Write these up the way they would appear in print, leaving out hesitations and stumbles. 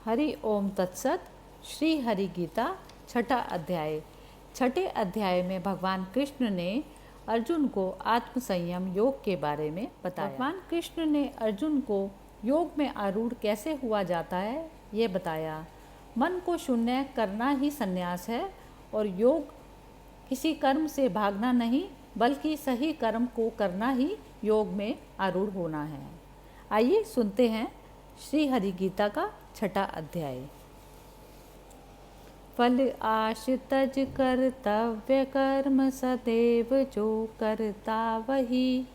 हरि ओम तत्सत। श्री हरि गीता छठा अध्याय। छठे अध्याय में भगवान कृष्ण ने अर्जुन को आत्म संयम योग के बारे में बताया। भगवान कृष्ण ने अर्जुन को योग में आरूढ़ कैसे हुआ जाता है ये बताया। मन को शून्य करना ही संन्यास है और योग किसी कर्म से भागना नहीं बल्कि सही कर्म को करना ही योग में आरूढ़ होना है। आइए सुनते हैं श्री हरि गीता का छठा अध्याय। फल आश तज कर्तव्य कर्म सदैव जो करता वही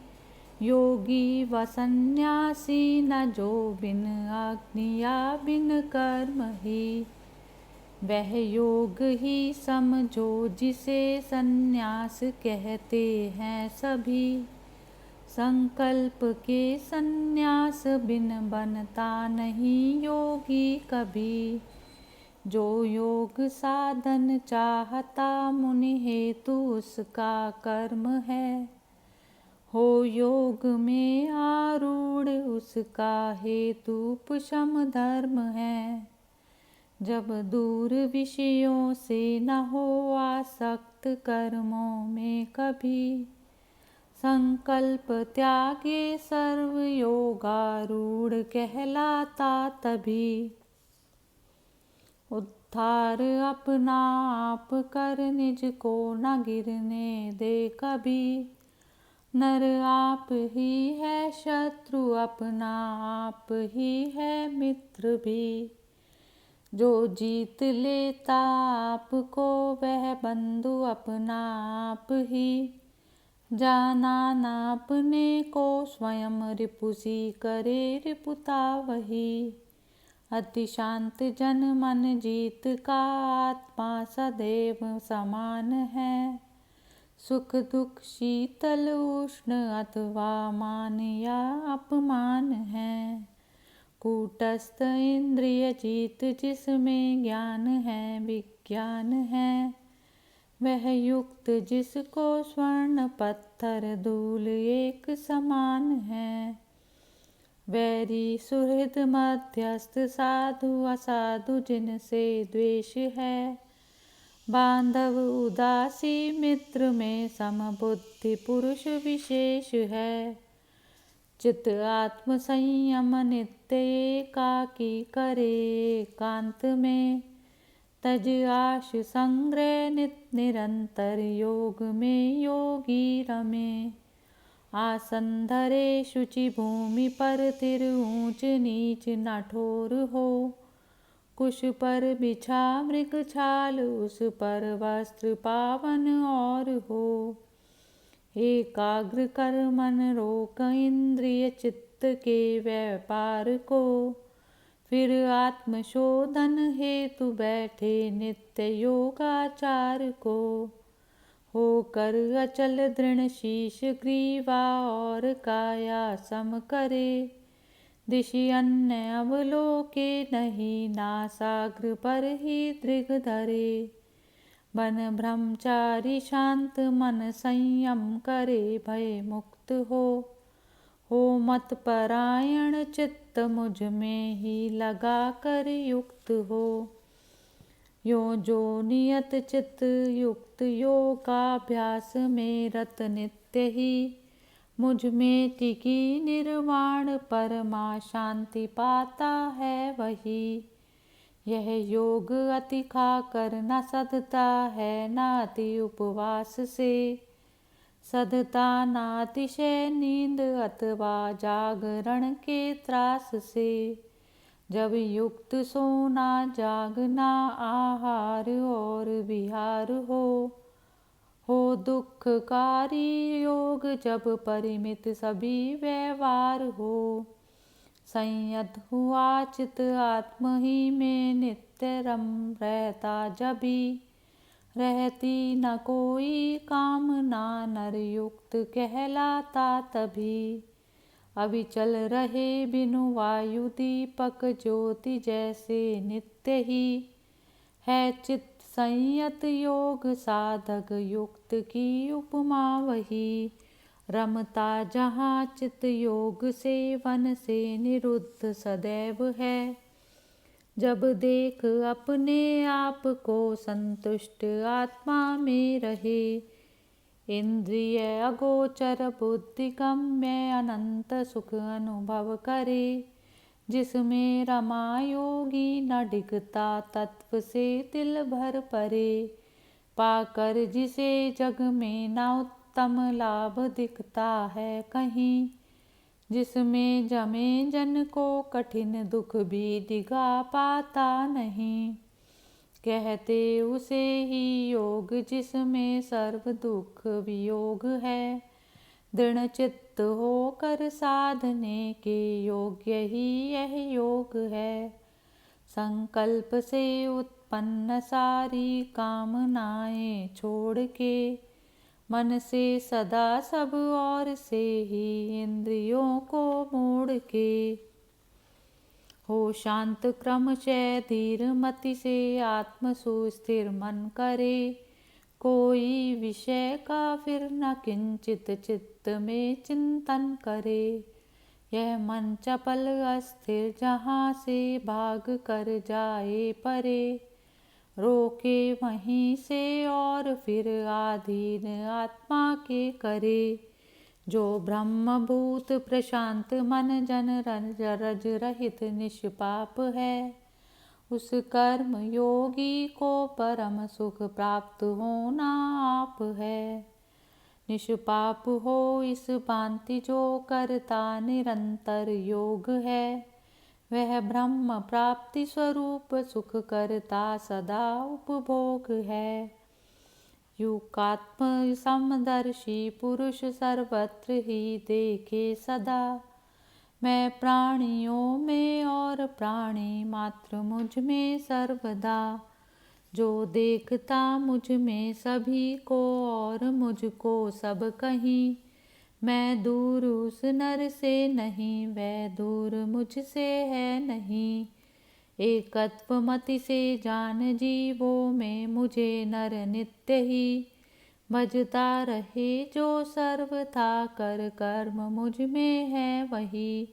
योगी व सन्यासी न जो बिन आज्ञा बिन कर्म ही वह योग ही समझो जिसे सन्यास कहते हैं सभी संकल्प के सन्यास बिन बनता नहीं योगी कभी जो योग साधन चाहता मुनि हेतु उसका कर्म है हो योग में आरूढ़ उसका हेतु उपशम धर्म है जब दूर विषयों से न हो आसक्त कर्मों में कभी संकल्प त्यागे सर्व योगारूढ़ कहलाता तभी उद्धार अपना आप कर निज को न गिरने दे कभी नर आप ही है शत्रु अपना आप ही है मित्र भी जो जीत लेता आपको वह बंधु अपना आप ही जाना न अपने को स्वयं रिपुसी करे रिपुता वही अति शांत जन मन जीत का आत्मा सदैव समान है सुख दुख शीतल उष्ण अथवा मान या अपमान है कूटस्थ इंद्रिय जीत जिसमें ज्ञान है विज्ञान है वह युक्त जिसको स्वर्ण पत्थर धूल एक समान है वैरी सुहृद मध्यस्थ साधु असाधु जिनसे द्वेष है बांधव उदासी मित्र में समबुद्धि पुरुष विशेष है चित्त आत्म संयम नित्य एकाकी करे एकांत में तज आश संग्रह निरंतर योग में योगी रमे आसन धरे शुचि भूमि पर तिर ऊंच नीच न ठोर हो कुश पर बिछा मृग छाल उस पर वस्त्र पावन और हो एकाग्र कर मन रोक इंद्रिय चित्त के व्यापार को फिर आत्मशोधन हेतु बैठे नित्य योगाचार को होकर अचल दृढ़ शीश ग्रीवा और काया सम करे दिशि अन्य अवलोके नहीं नासाग्र पर ही दृग धरे बन ब्रह्मचारी शांत मन संयम करे भय मुक्त हो मत परायण चित्त मुझ में ही लगा कर युक्त हो यो जो नियत चित्त युक्त योगाभ्यास में रत नित्य ही मुझ में टिकी निर्वाण परमा शांति पाता है वही यह योग अति खाकर न सधता है न अति उपवास से सधता न अतिशय नींद अथवा जागरण के त्रास से जब युक्त सोना जागना आहार और विहार हो दुखकारी योग जब परिमित सभी व्यवहार हो संयत हुआ चित आत्म ही में नित्य रम रहता जभी रहती न कोई कामना नर युक्त कहलाता तभी अविचल रहे बिनु वायु दीपक ज्योति जैसे नित्य ही है चित्त संयत योग साधक युक्त की उपमा वही रमता जहाँ चित्त योग से वन से निरुद्ध सदैव है जब देख अपने आप को संतुष्ट आत्मा में रहे, इंद्रिय अगोचर बुद्धि गम्य अनंत सुख अनुभव करे, जिसमें रमा योगी न डिगता तत्व से दिल भर परे, पाकर जिसे जग में न उत्तम लाभ दिखता है कहीं, जिसमें जमे जन को कठिन दुख भी डिगा पाता नहीं, कहते उसे ही योग जिसमें सर्व दुख वियोग है, दृढ़ चित्त होकर साधने के योग्य ही यह योग है। संकल्प से उत्पन्न सारी कामनाएं छोड़ के, मन से सदा सब और से ही इंद्रियों को मोड़ के, हो शांत क्रमशः धीर मति से आत्म सुस्थिर मन करे, कोई विषय का फिर न किंचित चित्त में चिंतन करे, यह मन चपल अस्थिर जहाँ से भाग कर जाए परे, रोके वहीं से और फिर आधीन आत्मा के करे, जो ब्रह्मभूत प्रशांत मन जन रज रहित निष्पाप है, उस कर्म योगी को परम सुख प्राप्त होना आप है। निष्पाप हो इस भांति जो करता निरंतर योग है, वह ब्रह्म प्राप्ति स्वरूप सुख करता सदा उपभोग है। युक्तात्म समदर्शी पुरुष सर्वत्र ही देखे सदा, मैं प्राणियों में और प्राणी मात्र मुझ में सर्वदा, जो देखता मुझ में सभी को और मुझको सब कहीं, मैं दूर उस नर से नहीं वह दूर मुझसे है नहीं, एकत्व मति से जान जीवों में मुझे नर नित्य ही, भजता रहे जो सर्वथा कर कर्म मुझ में है वही,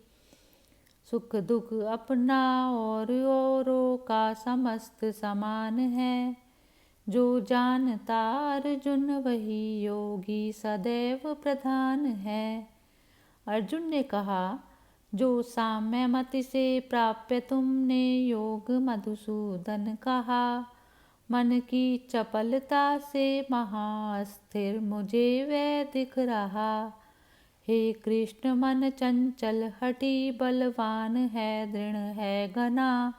सुख दुख अपना और औरों का समस्त समान है, जो जानता अर्जुन वही योगी सदैव प्रधान है। अर्जुन ने कहा, जो साम्य मति से प्राप्य तुमने योग मधुसूदन कहा, मन की चपलता से महास्थिर मुझे वह दिख रहा, हे कृष्ण मन चंचल हठी बलवान है दृढ़ है घना,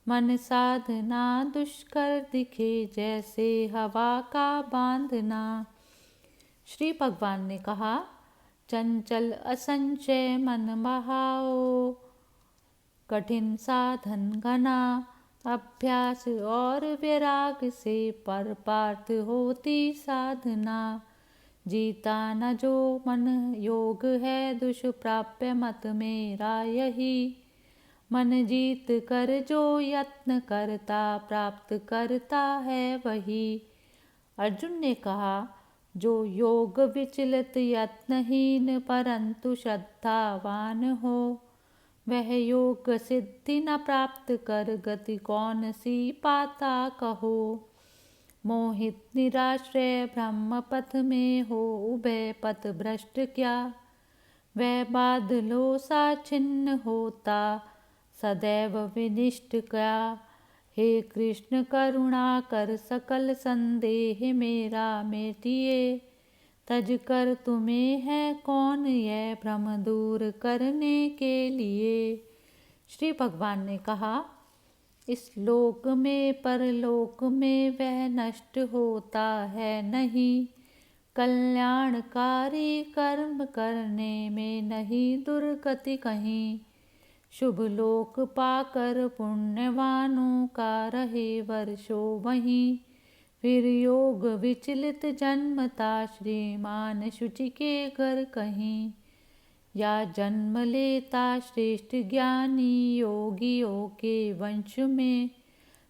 मन साधना दुष्कर दिखे जैसे हवा का बांधना। श्री भगवान ने कहा, चंचल असंचय मन बहाओ, कठिन साधन घना, अभ्यास और वैराग से पर पार्थ होती साधना, जीता न जो मन योग है दुष्प्राप्य मत मेरा यही, मन जीत कर जो यत्न करता प्राप्त करता है वही। अर्जुन ने कहा, जो योग विचलित यत्नहीन परंतु श्रद्धावान हो, वह योग सिद्धि न प्राप्त कर गति कौन सी पाता कहो, मोहित निराश्रय ब्रह्म पथ में हो उभय पथ भ्रष्ट क्या, वह बादलों सा छिन्न होता सदैव विनिष्ट क्या, हे कृष्ण करुणा कर सकल संदेह मेरा मेटिए, तज कर तुम्हें है कौन यह भ्रम दूर करने के लिए। श्री भगवान ने कहा, इस लोक में परलोक में वह नष्ट होता है नहीं, कल्याणकारी कर्म करने में नहीं दुर्गति कहीं, शुभ लोक पाकर पुण्यवानों का रहे वर्षों वहीं, फिर योग विचलित जन्मता श्रीमान शुचि के घर कहीं, या जन्म लेता श्रेष्ठ ज्ञानी योगियों के वंश में,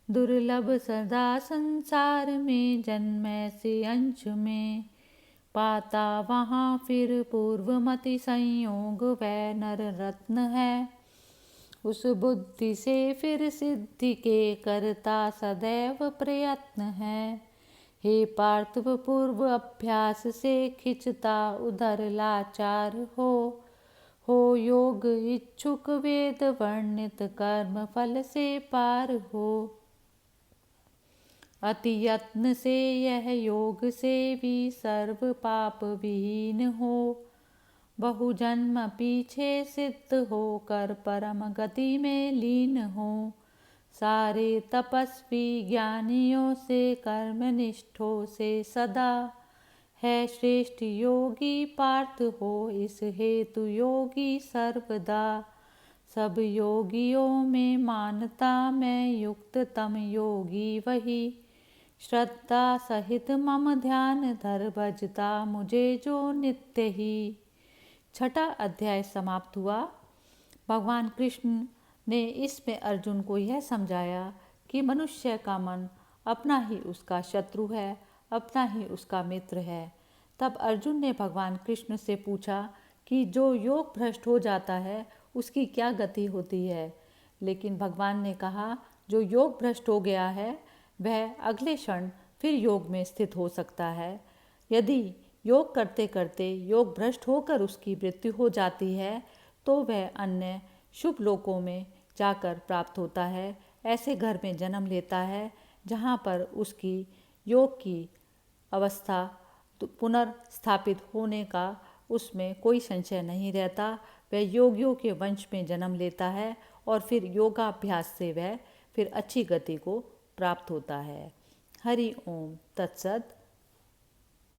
दुर्लभ सदा संसार में जन्म से अंश में, पाता वहाँ फिर पूर्वमति संयोग वह नर रत्न है, उस बुद्धि से फिर सिद्धि के करता सदैव प्रयत्न है। हे पार्थिव पूर्व अभ्यास से खिंचता उधर लाचार हो योग इच्छुक वेद वर्णित कर्म फल से पार हो। अति यत्न से यह योग से भी सर्व पाप विहीन हो। बहु जन्म पीछे सिद्ध होकर परम गति में लीन हो। सारे तपस्वी ज्ञानियों से कर्मनिष्ठों से सदा है श्रेष्ठ योगी पार्थ हो। इस हेतु योगी सर्वदा सब योगियों में मानता मैं युक्त तम योगी वही। श्रद्धा सहित मम ध्यान धर भजता मुझे जो नित्य ही। छठा अध्याय समाप्त हुआ। भगवान कृष्ण ने इसमें अर्जुन को यह समझाया कि मनुष्य का मन अपना ही उसका शत्रु है, अपना ही उसका मित्र है। तब अर्जुन ने भगवान कृष्ण से पूछा कि जो योग भ्रष्ट हो जाता है उसकी क्या गति होती है। लेकिन भगवान ने कहा जो योग भ्रष्ट हो गया है वह अगले क्षण फिर योग में स्थित हो सकता है। यदि योग करते करते योग भ्रष्ट होकर उसकी मृत्यु हो जाती है तो वह अन्य शुभ लोकों में जाकर प्राप्त होता है। ऐसे घर में जन्म लेता है जहाँ पर उसकी योग की अवस्था पुनर्स्थापित होने का उसमें कोई संशय नहीं रहता। वह योगियों के वंश में जन्म लेता है और फिर योगाभ्यास से वह फिर अच्छी गति को प्राप्त होता है। हरि ओम तत्सत।